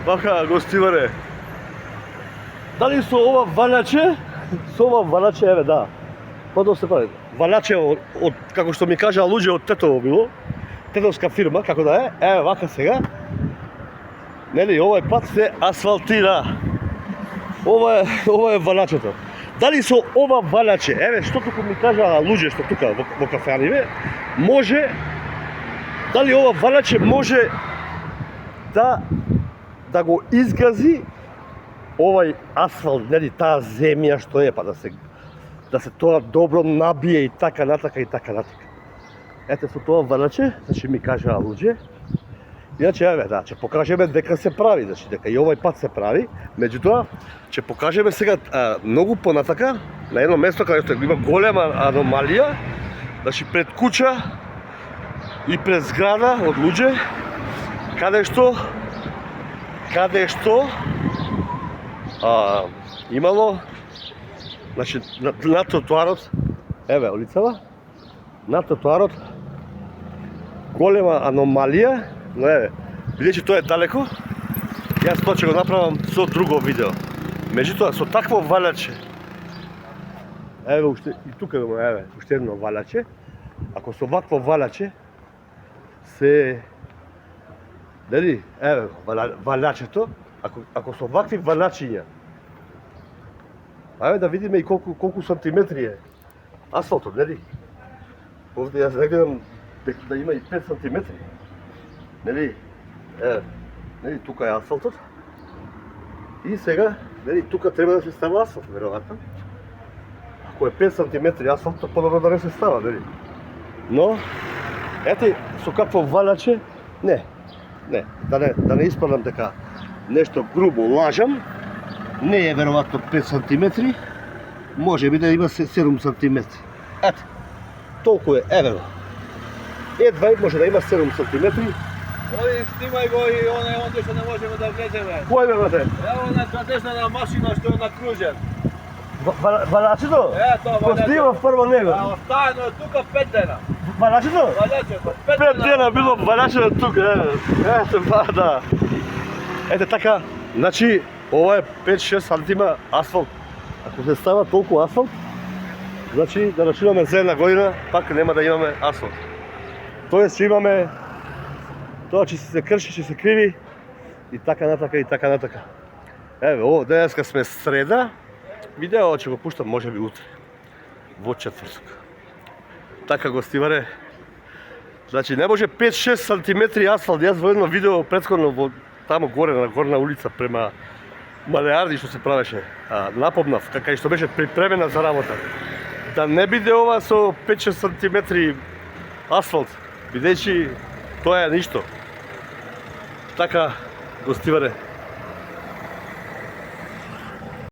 Вака, гостиваре. Дали со ова валяче? Со ова валяче, еве, да. Па се прави. Валяче од како што ми кажа луѓе од Тетово било. Тетовска фирма, како да е. Еве, вака сега. Нели, овој пат се асфалтира. Ова е валячето. Дали со ова валяче, еве, што туку ми кажа луѓе што тука во кафеаниве, може, дали ова валяче може да го изгази овај асфалт, нели, таа земја што е, па да се тоа добро набие и така натака и така натака. Ете со тоа валяче, значи ми кажа луѓе. Иначе, еве, да, ќе покажеме дека се прави, значи дека и овој пат се прави, меѓутоа ќе покажеме сега многу понатака на едно место каде што има голема аномалија, значи пред куќа и пред зграда од луѓе, каде што имало, значи на тротоарот, еве улицава, на тротоарот голема аномалија. Но еве, бидејќи тоа е далеко, јас тоа ќе го направам со друго видео. Меѓутоа, со такво валяче, еве, уште, и тука има, еве, уште едно валяче. Ако со вакво валяче се, дали, еве, валячето, ако со вакви валячиња, ајде да видиме и колку сантиметри е асфалтот, нели? Овде јас не гледам да има и 5 сантиметри. Нели, нели, тука е асфалтот. И сега, нели, тука треба да се става асфалт, веројатно. Ако е 5 сантиметри асфалт, подобро да не се става, нели? Но, ете, со какво валяче, да не испадам дека нешто грубо лажам, не е веројатно 5 сантиметри, може би да има 7 сантиметри. Ете, толку е, евено. Едва може да има 7 сантиметри. Оди, снимај го и онde што не можеме да влеземе. Кој бе, бате? Ево на традиционална машина што е на кружен. Валячето? Тоа валячето. Постива прво него. Оставено е тука 5 дена. Валячето? Валячето, 5 дена било валячето тука, ете, да. Ете така, значи, ова е 5-6 сантима асфалт. Ако се става толку асфалт, значи да рачунаме за една година, пак нема да имаме асфалт. Тоест, че имаме тоа че се крши, че се криви и така натака и така натака. Еве, ово денеска сме среда. Видео ќе го пуштам можеби утре. Во четврток. Така, гостиваре. Значи не може 5-6 сантиметри асфалт. Јас во едно видео претходно во тамо горе на горна улица према Малеарди што се правеше, напомнав кај што беше припремена за работа. Да не биде ова со 5-6 сантиметри асфалт, бидејќи тоа е ништо. Така, гостиваре.